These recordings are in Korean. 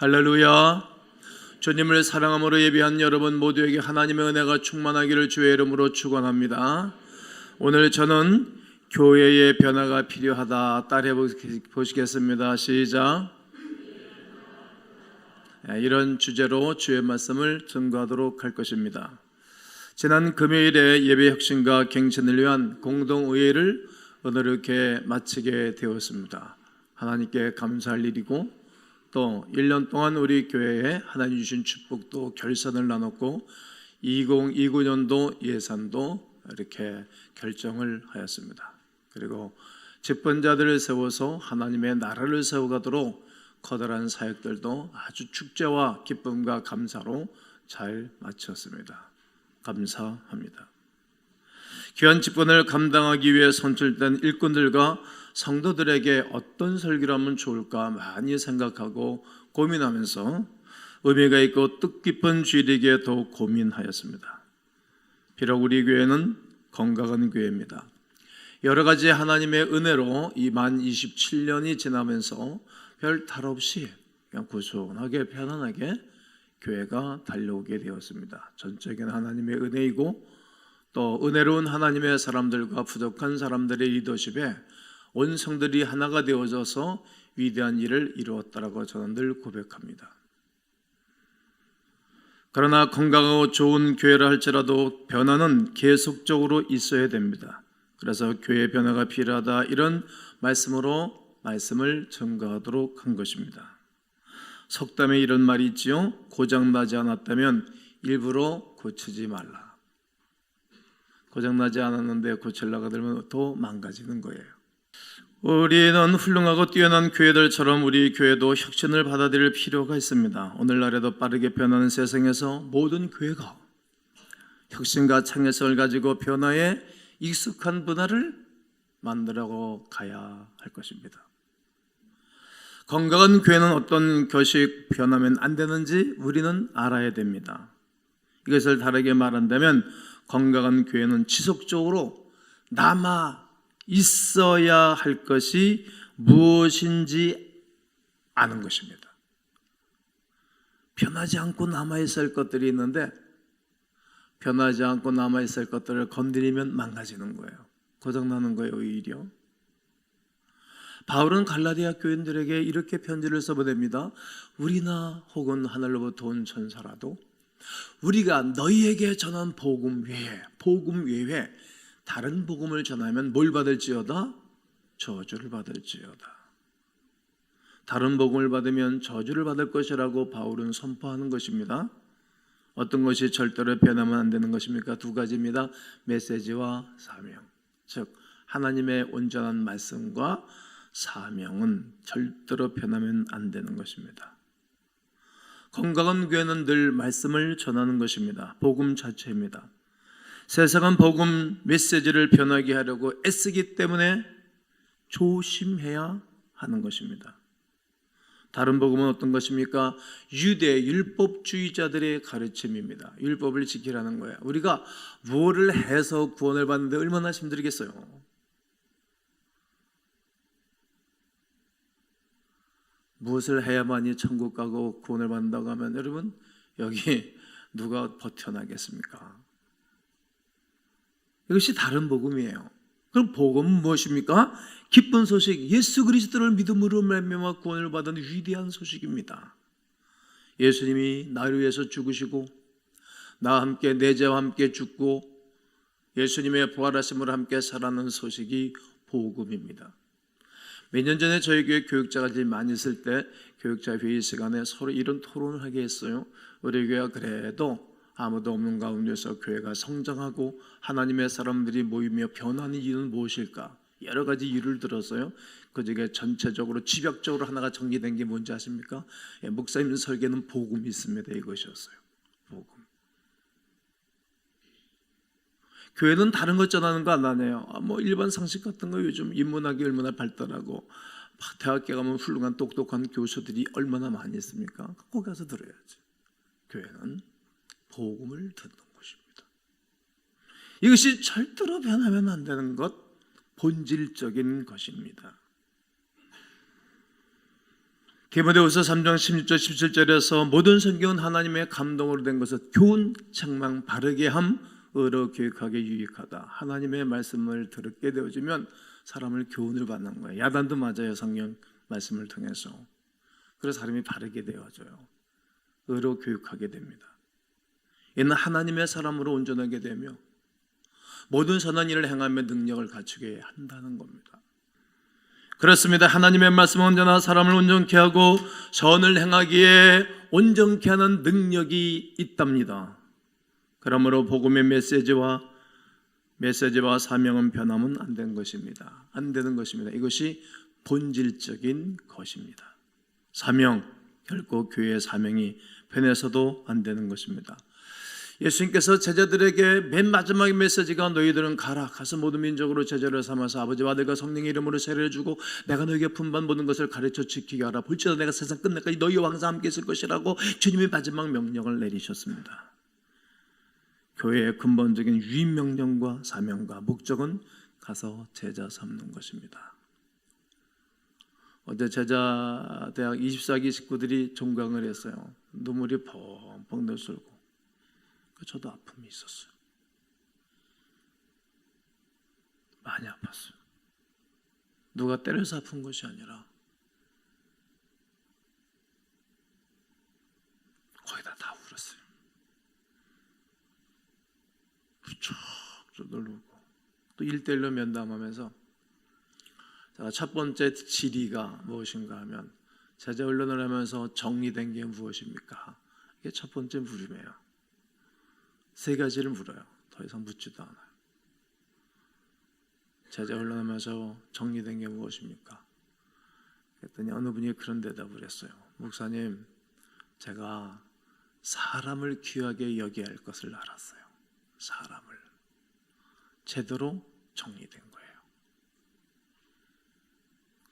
할렐루야. 주님을 사랑함으로 예비한 여러분 모두에게 하나님의 은혜가 충만하기를 주의 이름으로 축원합니다. 오늘 저는 교회의 변화가 필요하다 따라해 보시겠습니다. 시작. 이런 주제로 주의 말씀을 증거하도록 할 것입니다. 지난 금요일에 예배혁신과 갱신을 위한 공동의회를 오늘 이렇게 마치게 되었습니다. 하나님께 감사할 일이고 또 1년 동안 우리 교회에 하나님 주신 축복도 결산을 나눴고 2029년도 예산도 이렇게 결정을 하였습니다. 그리고 집권자들을 세워서 하나님의 나라를 세워가도록 커다란 사역들도 아주 축제와 기쁨과 감사로 잘 마쳤습니다. 감사합니다. 귀한 집권을 감당하기 위해 선출된 일꾼들과 성도들에게 어떤 설교를 하면 좋을까 많이 생각하고 고민하면서 의미가 있고 뜻깊은 주일이기에 더욱 고민하였습니다. 비록 우리 교회는 건강한 교회입니다. 여러 가지 하나님의 은혜로 이 만 27년이 지나면서 별 탈 없이 그냥 구순하게 편안하게 교회가 달려오게 되었습니다. 전적인 하나님의 은혜이고 또 은혜로운 하나님의 사람들과 부족한 사람들의 리더십에 온 성들이 하나가 되어져서 위대한 일을 이루었다라고 저는 늘 고백합니다. 그러나 건강하고 좋은 교회라 할지라도 변화는 계속적으로 있어야 됩니다. 그래서 교회 변화가 필요하다 이런 말씀으로 말씀을 증거하도록 한 것입니다. 속담에 이런 말이 있지요. 고장나지 않았다면 일부러 고치지 말라. 고장나지 않았는데 고치려고 들면 더 망가지는 거예요. 우리는 훌륭하고 뛰어난 교회들처럼 우리 교회도 혁신을 받아들일 필요가 있습니다. 오늘날에도 빠르게 변하는 세상에서 모든 교회가 혁신과 창의성을 가지고 변화에 익숙한 문화를 만들어 가야 할 것입니다. 건강한 교회는 어떤 것이 변하면 안 되는지 우리는 알아야 됩니다. 이것을 다르게 말한다면 건강한 교회는 지속적으로 남아 있어야 할 것이 무엇인지 아는 것입니다. 변하지 않고 남아있어야 할 것들이 있는데 변하지 않고 남아있어야 할 것들을 건드리면 망가지는 거예요. 고장나는 거예요. 오히려 바울은 갈라디아 교인들에게 이렇게 편지를 써보냅니다. 우리나 혹은 하늘로부터 온 천사라도 우리가 너희에게 전한 복음 외에 다른 복음을 전하면 뭘 받을지어다? 저주를 받을지어다. 다른 복음을 받으면 저주를 받을 것이라고 바울은 선포하는 것입니다. 어떤 것이 절대로 변하면 안 되는 것입니까? 두 가지입니다. 메시지와 사명. 즉 하나님의 온전한 말씀과 사명은 절대로 변하면 안 되는 것입니다. 건강한 교회는 늘 말씀을 전하는 것입니다. 복음 자체입니다. 세상은 복음 메시지를 변하게 하려고 애쓰기 때문에 조심해야 하는 것입니다. 다른 복음은 어떤 것입니까? 유대 율법주의자들의 가르침입니다. 율법을 지키라는 거예요. 우리가 뭐를 해서 구원을 받는데 얼마나 힘들겠어요. 무엇을 해야만이 천국 가고 구원을 받는다고 하면 여러분 여기 누가 버텨나겠습니까? 이것이 다른 복음이에요. 그럼 복음은 무엇입니까? 기쁜 소식, 예수 그리스도를 믿음으로 말미암아 구원을 받은 위대한 소식입니다. 예수님이 나를 위해서 죽으시고 나와 함께 내 죄와 함께 죽고 예수님의 부활하심으로 함께 살아나는 소식이 복음입니다. 몇 년 전에 저희 교회 교육자가 제일 많이 있을 때 교육자 회의 시간에 서로 이런 토론을 하게 했어요. 우리 교회가 그래도 아무도 없는 가운데서 교회가 성장하고 하나님의 사람들이 모이며 변하는 이유는 무엇일까? 여러 가지 이유를 들어서요. 그중에 전체적으로 집약적으로 하나가 정리된 게 뭔지 아십니까? 목사님 설계는 복음이 있습니다. 이것이었어요. 복음. 교회는 다른 것 전하는 거 안 하네요. 뭐 일반 상식 같은 거 요즘 인문학이 얼마나 발달하고 대학교 가면 훌륭한 똑똑한 교수들이 얼마나 많이 있습니까? 거기 가서 들어야지. 교회는 복음을 듣는 것입니다. 이것이 절대로 변하면 안 되는 것, 본질적인 것입니다. 디모데후서 3장 16절 17절에서 모든 성경은 하나님의 감동으로 된 것을 교훈, 책망, 바르게 함, 의로 교육하게 유익하다. 하나님의 말씀을 듣게 되어지면 사람을 교훈을 받는 거예요. 야단도 맞아요. 성경 말씀을 통해서. 그래서 사람이 바르게 되어져요. 의로 교육하게 됩니다. 이는 하나님의 사람으로 온전하게 되며 모든 선한 일을 행하며 능력을 갖추게 한다는 겁니다. 그렇습니다. 하나님의 말씀은 언제나 사람을 온전케 하고 선을 행하기에 온전케 하는 능력이 있답니다. 그러므로 복음의 메시지와 사명은 변하면 안 되는 것입니다. 안 되는 것입니다. 이것이 본질적인 것입니다. 사명, 결코 교회의 사명이 변해서도 안 되는 것입니다. 예수님께서 제자들에게 맨 마지막의 메시지가 너희들은 가서 모든 민족으로 제자를 삼아서 아버지와 아들과 성령의 이름으로 세례를 주고 내가 너희에게 품반 모든 것을 가르쳐 지키게 하라. 볼지어다 내가 세상 끝날까지 너희와 항상 함께 있을 것이라고 주님의 마지막 명령을 내리셨습니다. 교회의 근본적인 유임 명령과 사명과 목적은 가서 제자 삼는 것입니다. 어제 제자 대학 24기 식구들이 종강을 했어요. 눈물이 펑펑 내sor고 저도 아픔이 있었어요. 많이 아팠어요. 누가 때려서 아픈 것이 아니라 거의 다 울었어요. 부쩍 놀고 또 1:1로 면담하면서 제가 첫 번째 질의가 무엇인가 하면 제자 훈련을 하면서 정리된 게 무엇입니까? 이게 첫 번째 물음이에요. 3가지를 물어요. 더 이상 묻지도 않아요. 제자 훈련하면서 정리된 게 무엇입니까? 그랬더니 어느 분이 그런 대답을 했어요. 목사님, 제가 사람을 귀하게 여겨야 할 것을 알았어요. 사람을 제대로 정리된 거예요.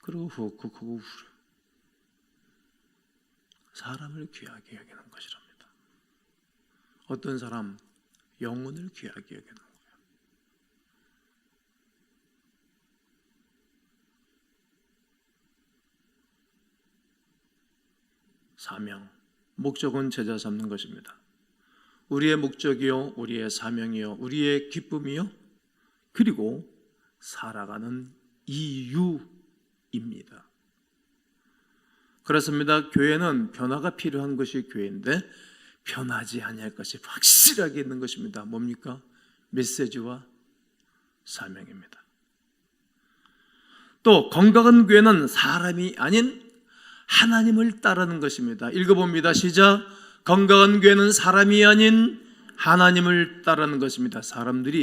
그리고 후크고 울어요. 사람을 귀하게 여기는 것이랍니다. 어떤 사람 영혼을 귀하게 여기는 거예요. 사명, 목적은 제자 삼는 것입니다. 우리의 목적이요, 우리의 사명이요, 우리의 기쁨이요, 그리고 살아가는 이유입니다. 그렇습니다. 교회는 변화가 필요한 것이 교회인데 변하지 아니할 것이 확실하게 있는 것입니다. 뭡니까? 메시지와 사명입니다. 또 건강한 교회는 사람이 아닌 하나님을 따르는 것입니다. 읽어봅니다. 시작. 건강한 교회는 사람이 아닌 하나님을 따르는 것입니다. 사람들이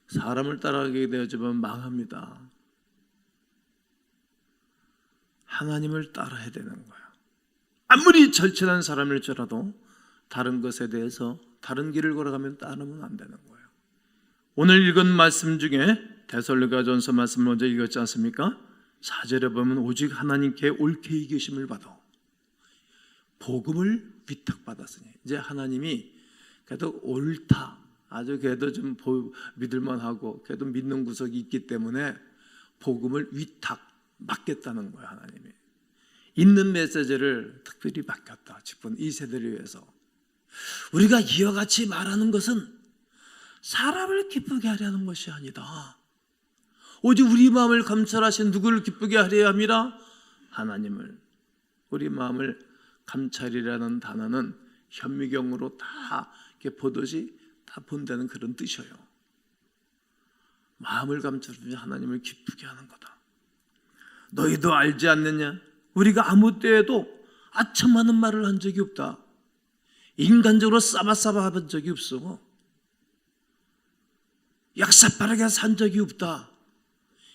사람을 따라가게 되어지면 망합니다. 하나님을 따라야 되는 거예요. 아무리 절친한 사람일지라도 다른 것에 대해서 다른 길을 걸어가면 따르면 안 되는 거예요. 오늘 읽은 말씀 중에 데살로니가전서 말씀 먼저 읽었지 않습니까? 4절에 보면 오직 하나님께 옳게 이기심을 받아 복음을 위탁받았으니, 이제 하나님이 그래도 옳다, 아주 그래도 좀 믿을만하고 그래도 믿는 구석이 있기 때문에 복음을 위탁 맡겠다는 거예요. 하나님이 있는 메시지를 특별히 맡겼다. 싶은 이 세대를 위해서 우리가 이와 같이 말하는 것은 사람을 기쁘게 하려는 것이 아니다. 오직 우리 마음을 감찰하신 누구를 기쁘게 하려 함이라? 하나님을. 우리 마음을 감찰이라는 단어는 현미경으로 다 이렇게 보듯이 다 본다는 그런 뜻이에요. 마음을 감찰하면 하나님을 기쁘게 하는 거다. 너희도 알지 않느냐? 우리가 아무 때에도 아첨하는 말을 한 적이 없다. 인간적으로 싸바싸바 한 적이 없어. 약사빠르게 산 적이 없다.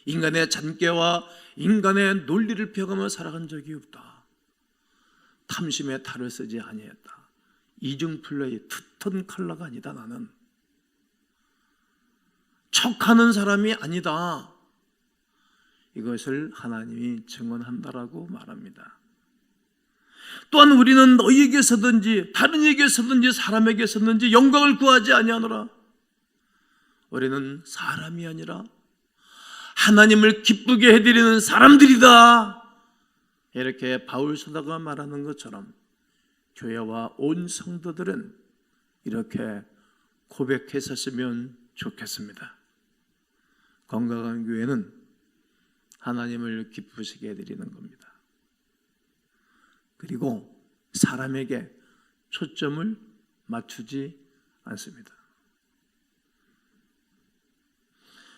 인간의 잔꾀와 인간의 논리를 펴가며 살아간 적이 없다. 탐심에 탈을 쓰지 아니했다. 이중플레이, 투턴 컬러가 아니다. 나는 척하는 사람이 아니다. 이것을 하나님이 증언한다라고 말합니다. 또한 우리는 너희에게서든지 다른 에게서든지 사람에게서든지 영광을 구하지 아니하노라. 우리는 사람이 아니라 하나님을 기쁘게 해드리는 사람들이다. 이렇게 바울 사도가 말하는 것처럼 교회와 온 성도들은 이렇게 고백했었으면 좋겠습니다. 건강한 교회는 하나님을 기쁘시게 해드리는 겁니다. 그리고 사람에게 초점을 맞추지 않습니다.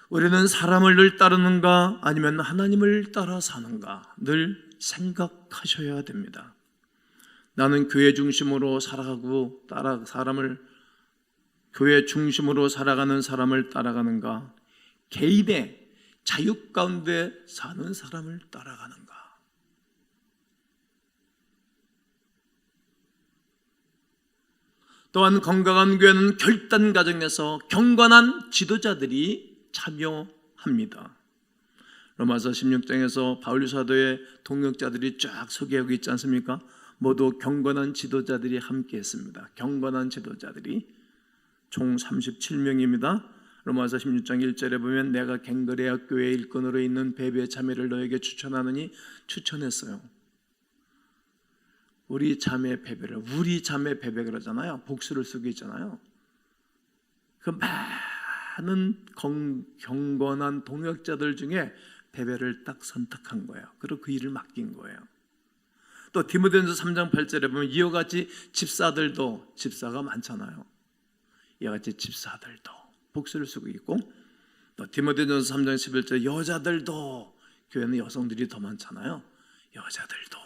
우리는 사람을 늘 따르는가 아니면 하나님을 따라 사는가 늘 생각하셔야 됩니다. 나는 교회 중심으로 살아가고 교회 중심으로 살아가는 사람을 따라가는가, 개인의 자유 가운데 사는 사람을 따라가는가. 또한 건강한 교회는 결단 과정에서 경건한 지도자들이 참여합니다. 로마서 16장에서 바울 사도의 동역자들이 쫙 소개하고 있지 않습니까? 모두 경건한 지도자들이 함께했습니다. 경건한 지도자들이 총 37명입니다. 로마서 16장 1절에 보면 내가 갱그레아 교회의 일꾼으로 있는 베베 자매를 너에게 추천하느니 추천했어요. 우리 자매 베베를 우리 자매 베베 그러잖아요. 복수를 쓰고 있잖아요. 그 많은 경건한 동역자들 중에 베베를 딱 선택한 거예요. 그리고 그 일을 맡긴 거예요. 또 디모데전서 3장 8절에 보면 이와 같이 집사들도, 집사가 많잖아요. 이와 같이 집사들도 복수를 쓰고 있고, 또 디모데전서 3장 11절 여자들도, 교회는 여성들이 더 많잖아요. 여자들도.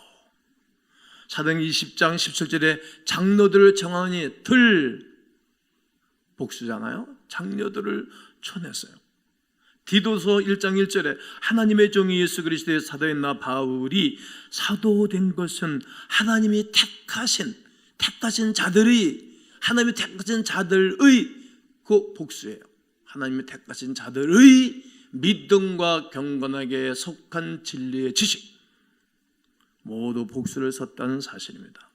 사도행 20장 17절에 장로들을 정하니 들 복수잖아요. 장로들을 쳐냈어요. 디도서 1장 1절에 하나님의 종이 예수 그리스도의 사도인 나 바울이 사도된 것은 하나님이 택하신 자들의, 하나님이 택하신 자들의 그 복수예요. 하나님이 택하신 자들의 믿음과 경건하게 속한 진리의 지식, 모두 복수를 썼다는 사실입니다.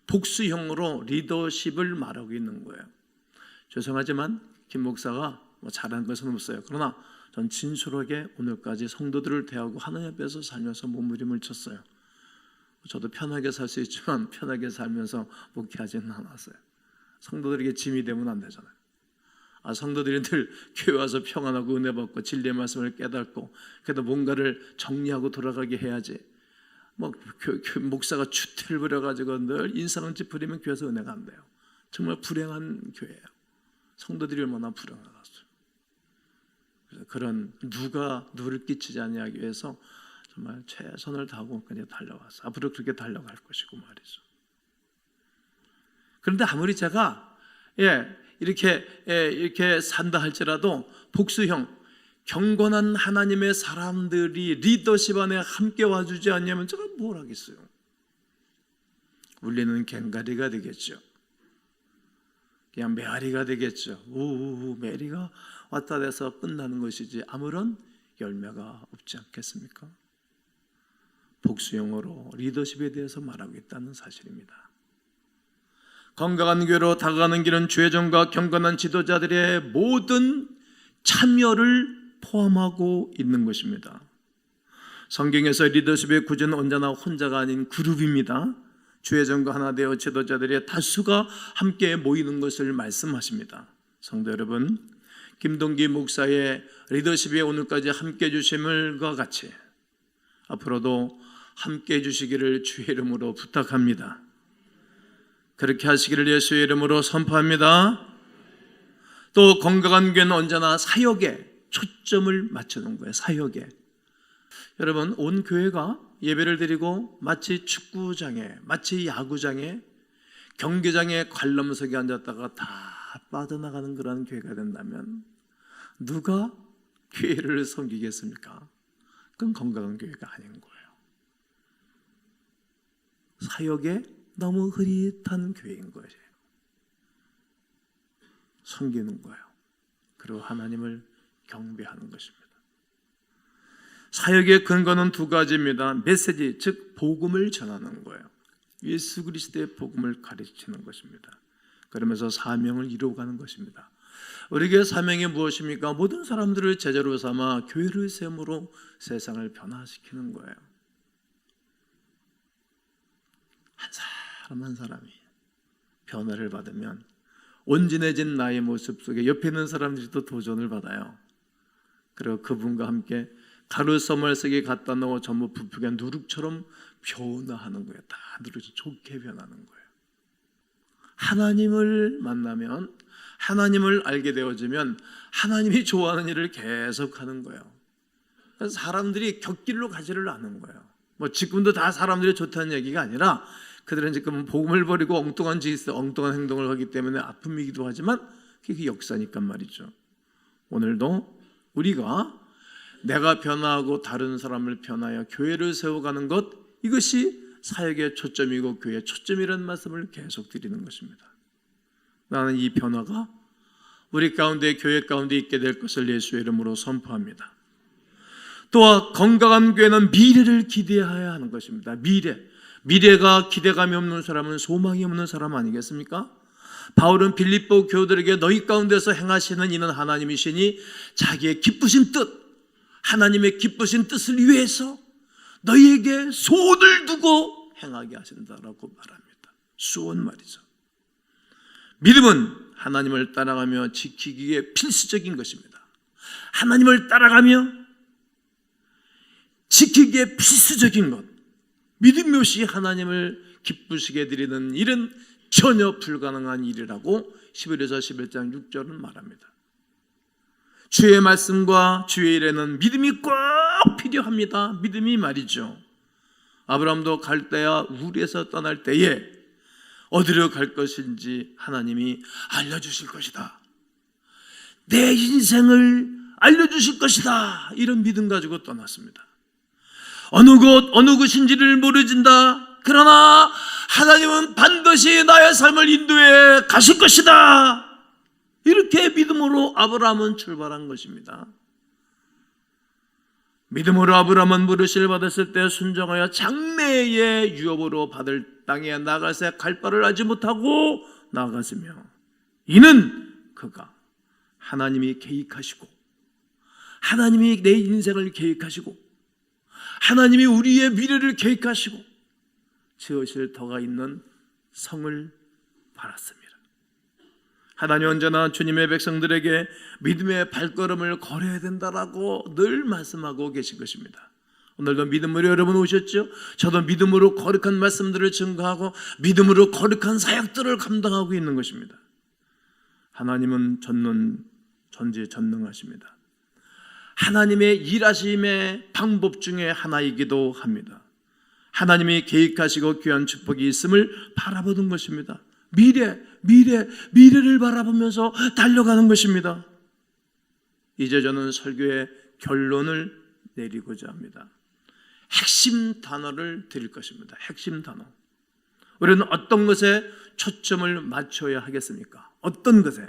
복수형으로 리더십을 말하고 있는 거예요. 죄송하지만 김 목사가 잘한 것은 없어요. 그러나 전 진솔하게 오늘까지 성도들을 대하고 하나님 앞에서 살면서 몸부림을 쳤어요. 저도 편하게 살 수 있지만 편하게 살면서 목회하지는 않았어요. 성도들에게 짐이 되면 안 되잖아요. 성도들이 늘 교회 와서 평안하고 은혜 받고 진리의 말씀을 깨닫고 그래도 뭔가를 정리하고 돌아가게 해야지. 목사가 추태를 부려가지고 늘 인상을 찌푸리면 교회에서 은혜가 안 돼요. 정말 불행한 교회예요. 성도들이 얼마나 불행하겠어요. 그래서 그런 누가 누를 끼치지 아니하기 위해서 정말 최선을 다하고 그냥 달려왔어요. 앞으로 그렇게 달려갈 것이고 말이죠. 그런데 아무리 제가 이렇게 산다 할지라도 복수형, 경건한 하나님의 사람들이 리더십 안에 함께 와주지 않냐면 제가 뭘 하겠어요? 울리는 갱가리가 되겠죠. 그냥 메아리가 되겠죠. 우우우 메리가 왔다 돼서 끝나는 것이지 아무런 열매가 없지 않겠습니까? 복수형으로 리더십에 대해서 말하고 있다는 사실입니다. 건강한 교회로 다가가는 길은 주의정과 경건한 지도자들의 모든 참여를 포함하고 있는 것입니다. 성경에서 리더십의 구조는 언제나 혼자가 아닌 그룹입니다. 주의정과 하나 되어 지도자들의 다수가 함께 모이는 것을 말씀하십니다. 성도 여러분, 김동기 목사의 리더십에 오늘까지 함께해 주심과 같이 앞으로도 함께해 주시기를 주의 이름으로 부탁합니다. 그렇게 하시기를 예수의 이름으로 선포합니다. 또 건강한 교회는 언제나 사역에 초점을 맞추는 거예요. 사역에. 여러분, 온 교회가 예배를 드리고 마치 축구장에, 마치 야구장에, 경기장에 관람석에 앉았다가 다 빠져나가는 그런 교회가 된다면 누가 교회를 섬기겠습니까? 그건 건강한 교회가 아닌 거예요. 사역에 너무 흐릿한 교회인 거예요. 섬기는 거예요. 그리고 하나님을 경배하는 것입니다. 사역의 근거는 두 가지입니다. 메시지, 즉 복음을 전하는 거예요. 예수 그리스도의 복음을 가르치는 것입니다. 그러면서 사명을 이루어가는 것입니다. 우리에게 사명이 무엇입니까? 모든 사람들을 제자로 삼아 교회를 세움으로 세상을 변화시키는 거예요. 사람 한 사람이 변화를 받으면 온전해진 나의 모습 속에 옆에 있는 사람들이 또 도전을 받아요. 그리고 그분과 함께 가루서물 속에 갖다 놓고 전부 부풀게 누룩처럼 변화하는 거예요. 다 누룩이 좋게 변하는 거예요. 하나님을 만나면, 하나님을 알게 되어지면 하나님이 좋아하는 일을 계속하는 거예요. 그래서 사람들이 곁길로 가지를 않는 거예요. 뭐 지금도 다 사람들이 좋다는 얘기가 아니라 그들은 지금 복음을 버리고 엉뚱한 짓, 엉뚱한 행동을 하기 때문에 아픔이기도 하지만 그게 역사니까 말이죠. 오늘도 우리가 내가 변화하고 다른 사람을 변하여 교회를 세워가는 것, 이것이 사역의 초점이고 교회의 초점이라는 말씀을 계속 드리는 것입니다. 나는 이 변화가 우리 가운데, 교회 가운데 있게 될 것을 예수의 이름으로 선포합니다. 또한 건강한 교회는 미래를 기대해야 하는 것입니다. 미래가 기대감이 없는 사람은 소망이 없는 사람 아니겠습니까? 바울은 빌립보 교우들에게 너희 가운데서 행하시는 이는 하나님이시니 자기의 기쁘신 뜻, 하나님의 기쁘신 뜻을 위해서 너희에게 소원을 두고 행하게 하신다라고 말합니다. 소원 말이죠. 믿음은 하나님을 따라가며 지키기에 필수적인 것입니다. 하나님을 따라가며 지키기에 필수적인 것, 믿음 없이 하나님을 기쁘시게 드리는 일은 전혀 불가능한 일이라고 히브리서 11장 6절은 말합니다. 주의 말씀과 주의 일에는 믿음이 꼭 필요합니다. 믿음이 말이죠. 아브라함도 갈대아 우리에서 떠날 때에 어디로 갈 것인지 하나님이 알려주실 것이다. 내 인생을 알려주실 것이다. 이런 믿음 가지고 떠났습니다. 어느 곳인지를 모르진다. 그러나 하나님은 반드시 나의 삶을 인도해 가실 것이다. 이렇게 믿음으로 아브라함은 출발한 것입니다. 믿음으로 아브라함은 부르심을 받았을 때 순종하여 장래의 유업으로 받을 땅에 나가서 갈 바를 알지 못하고 나아갔으며, 이는 그가 하나님이 계획하시고, 하나님이 내 인생을 계획하시고, 하나님이 우리의 미래를 계획하시고 지으실 터가 있는 성을 바랐습니다. 하나님 언제나 주님의 백성들에게 믿음의 발걸음을 걸어야 된다라고 늘 말씀하고 계신 것입니다. 오늘도 믿음으로 여러분 오셨죠? 저도 믿음으로 거룩한 말씀들을 증거하고 믿음으로 거룩한 사역들을 감당하고 있는 것입니다. 하나님은 전지전능하십니다. 하나님의 일하심의 방법 중에 하나이기도 합니다. 하나님이 계획하시고 귀한 축복이 있음을 바라보는 것입니다. 미래를 바라보면서 달려가는 것입니다. 이제 저는 설교의 결론을 내리고자 합니다. 핵심 단어를 드릴 것입니다. 핵심 단어. 우리는 어떤 것에 초점을 맞춰야 하겠습니까? 어떤 것에?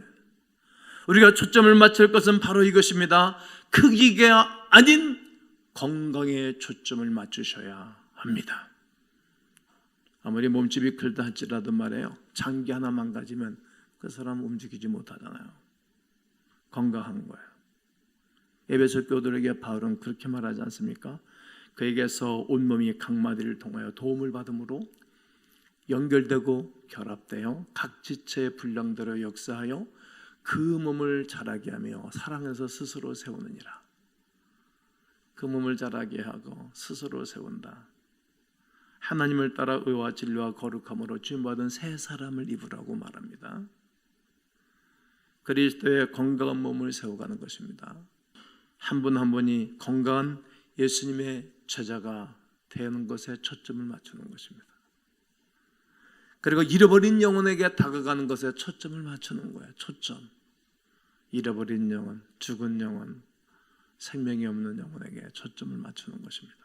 우리가 초점을 맞출 것은 바로 이것입니다. 크기가 아닌 건강에 초점을 맞추셔야 합니다. 아무리 몸집이 크다 할지라도 말해요, 장기 하나 망가지면 그 사람 움직이지 못하잖아요. 건강한 거예요. 에베소 교우들에게 바울은 그렇게 말하지 않습니까? 그에게서 온몸이 각마디를 통하여 도움을 받음으로 연결되고 결합되어 각 지체의 분량대로 역사하여 그 몸을 자라게 하며 사랑해서 스스로 세우느니라. 그 몸을 자라게 하고 스스로 세운다. 하나님을 따라 의와 진리와 거룩함으로 주임받은 새 사람을 입으라고 말합니다. 그리스도의 건강한 몸을 세워가는 것입니다. 한 분 한 분이 건강한 예수님의 제자가 되는 것에 초점을 맞추는 것입니다. 그리고 잃어버린 영혼에게 다가가는 것에 초점을 맞추는 거예요. 초점. 잃어버린 영혼, 죽은 영혼, 생명이 없는 영혼에게 초점을 맞추는 것입니다.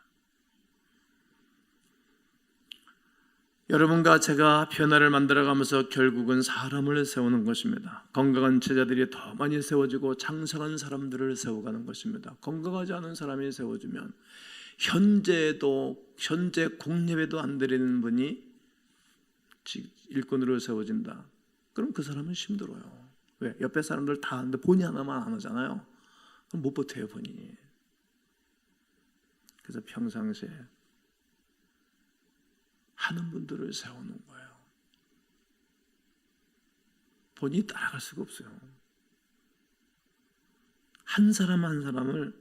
여러분과 제가 변화를 만들어가면서 결국은 사람을 세우는 것입니다. 건강한 제자들이 더 많이 세워지고 장성한 사람들을 세워가는 것입니다. 건강하지 않은 사람이 세워지면 현재 공예배도 안 드리는 분이 일꾼으로 세워진다. 그럼 그 사람은 힘들어요. 왜? 옆에 사람들 다 하는데 본인 하나만 안 하잖아요. 그럼 못 버텨요, 본인이. 그래서 평상시에 하는 분들을 세우는 거예요. 본인이 따라갈 수가 없어요. 한 사람 한 사람을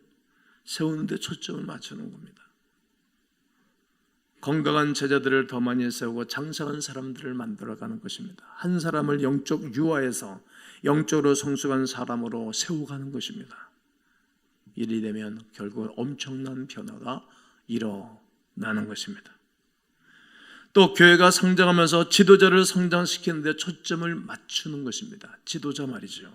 세우는데 초점을 맞추는 겁니다. 건강한 제자들을 더 많이 세우고 장성한 사람들을 만들어가는 것입니다. 한 사람을 영적 유아에서 영적으로 성숙한 사람으로 세워가는 것입니다. 이리 되면 결국 엄청난 변화가 일어나는 것입니다. 또 교회가 성장하면서 지도자를 성장시키는 데 초점을 맞추는 것입니다. 지도자 말이죠.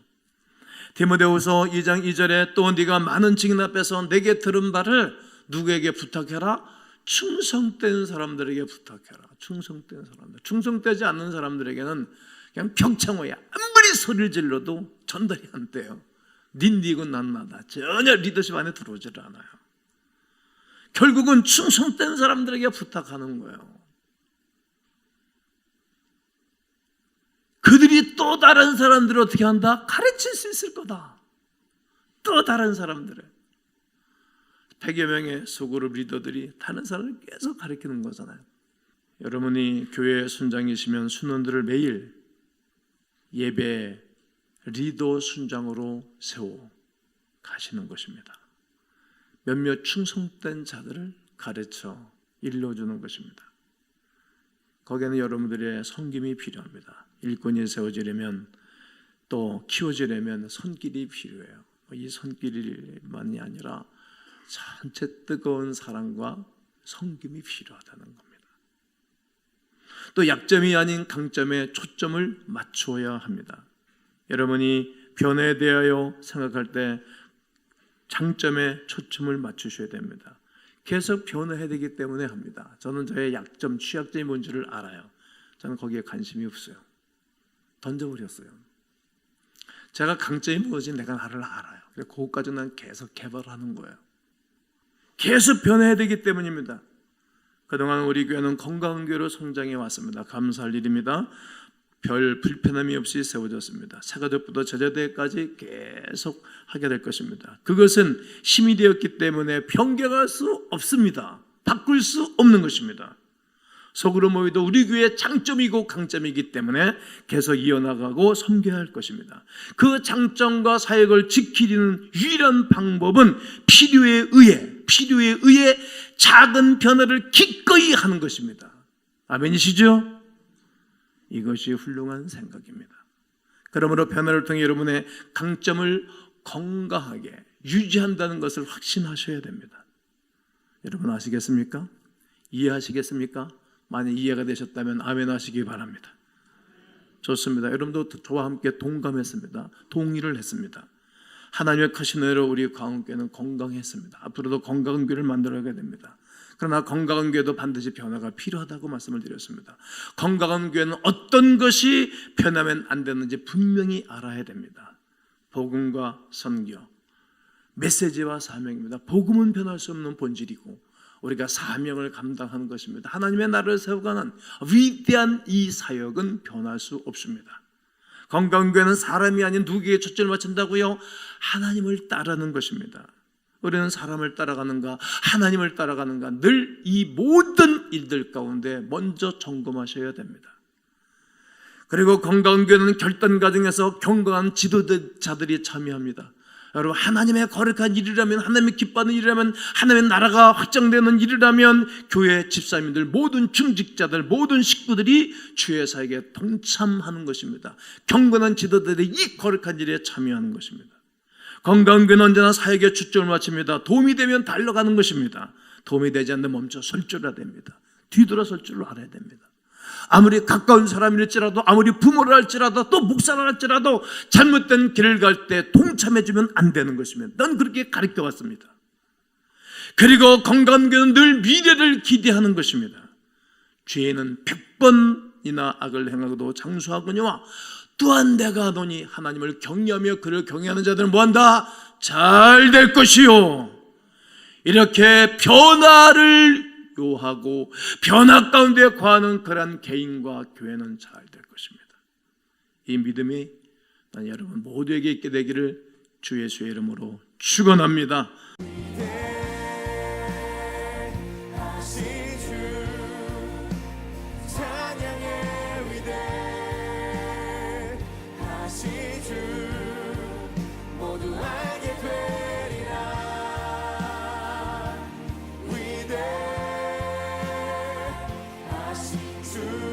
디모데후서 2장 2절에 또 네가 많은 증인 앞에서 내게 들은 바를 누구에게 부탁해라? 충성된 사람들에게 부탁해라. 충성된 사람들. 충성되지 않는 사람들에게는 그냥 평창호야. 아무리 소리를 질러도 전달이 안 돼요. 닌 니고 난 나다. 전혀 리더십 안에 들어오질 않아요. 결국은 충성된 사람들에게 부탁하는 거예요. 그들이 또 다른 사람들을 어떻게 한다? 가르칠 수 있을 거다. 또 다른 사람들을. 100여 명의 소그룹 리더들이 다른 사람을 계속 가르치는 거잖아요. 여러분이 교회 순장이시면 순원들을 매일 예배 리더 순장으로 세워 가시는 것입니다. 몇몇 충성된 자들을 가르쳐 일러주는 것입니다. 거기에는 여러분들의 섬김이 필요합니다. 일꾼이 세워지려면 또 키워지려면 손길이 필요해요. 이 손길만이 아니라 전체 뜨거운 사랑과 섬김이 필요하다는 겁니다. 또 약점이 아닌 강점에 초점을 맞추어야 합니다. 여러분이 변화에 대하여 생각할 때 장점에 초점을 맞추셔야 됩니다. 계속 변화해야 되기 때문에 합니다. 저는 저의 약점, 취약점이 뭔지를 알아요. 저는 거기에 관심이 없어요. 던져버렸어요. 제가 강점이 무엇인지 내가 나를 알아요. 그래서 그것까지 난 계속 개발하는 거예요. 계속 변해야 되기 때문입니다. 그동안 우리 교회는 건강한 교회로 성장해 왔습니다. 감사할 일입니다. 별 불편함이 없이 세워졌습니다. 새가족부터 제자대까지 계속 하게 될 것입니다. 그것은 힘이 되었기 때문에 변경할 수 없습니다. 바꿀 수 없는 것입니다. 속으로 모이도 우리 교회의 장점이고 강점이기 때문에 계속 이어나가고 섬겨야 할 것입니다. 그 장점과 사역을 지키는 유일한 방법은 필요에 의해 작은 변화를 기꺼이 하는 것입니다. 아멘이시죠? 이것이 훌륭한 생각입니다. 그러므로 변화를 통해 여러분의 강점을 건강하게 유지한다는 것을 확신하셔야 됩니다. 여러분 아시겠습니까? 이해하시겠습니까? 만약 이해가 되셨다면 아멘 하시기 바랍니다. 좋습니다. 여러분도 저와 함께 동감했습니다. 동의를 했습니다. 하나님의 크신 은혜로 우리 광운교회는 건강했습니다. 앞으로도 건강한 교회를 만들어가야 됩니다. 그러나 건강한 교회도 반드시 변화가 필요하다고 말씀을 드렸습니다. 건강한 교회는 어떤 것이 변하면 안 되는지 분명히 알아야 됩니다. 복음과 선교, 메시지와 사명입니다. 복음은 변할 수 없는 본질이고 우리가 사명을 감당하는 것입니다. 하나님의 나라를 세워가는 위대한 이 사역은 변할 수 없습니다. 건강한 교회는 사람이 아닌 누구에게 초점을 맞춘다고요? 하나님을 따르는 것입니다. 우리는 사람을 따라가는가 하나님을 따라가는가 늘 이 모든 일들 가운데 먼저 점검하셔야 됩니다. 그리고 건강한 교회는 결단 과정에서 건강한 지도자들이 참여합니다. 여러분 하나님의 거룩한 일이라면 하나님의 기뻐하는 일이라면 하나님의 나라가 확장되는 일이라면 교회 집사님들 모든 중직자들 모든 식구들이 주의 사역에 동참하는 것입니다. 경건한 지도자들이 이 거룩한 일에 참여하는 것입니다. 건강한 교회는 언제나 사역에 초점을 맞춥니다. 도움이 되면 달려가는 것입니다. 도움이 되지 않는 멈춰 설 줄 알아야 됩니다. 뒤돌아설 줄 알아야 됩니다. 아무리 가까운 사람일지라도 아무리 부모를 할지라도 또 목사를 할지라도 잘못된 길을 갈 때 동참해주면 안 되는 것입니다. 난 그렇게 가르쳐왔습니다. 그리고 건강한 교회는 늘 미래를 기대하는 것입니다. 죄인은 100번이나 악을 행하고도 장수하거니와 또한 내가 하노니 하나님을 경외하며 그를 경외하는 자들은 뭐한다? 잘 될 것이요. 이렇게 변화를 요하고 변화 가운데 거하는 그러한 개인과 교회는 잘 될 것입니다. 이 믿음이 여러분 모두에게 있게 되기를 주 예수의 이름으로 축원합니다. 모두 알게 되리라. 위대하신 주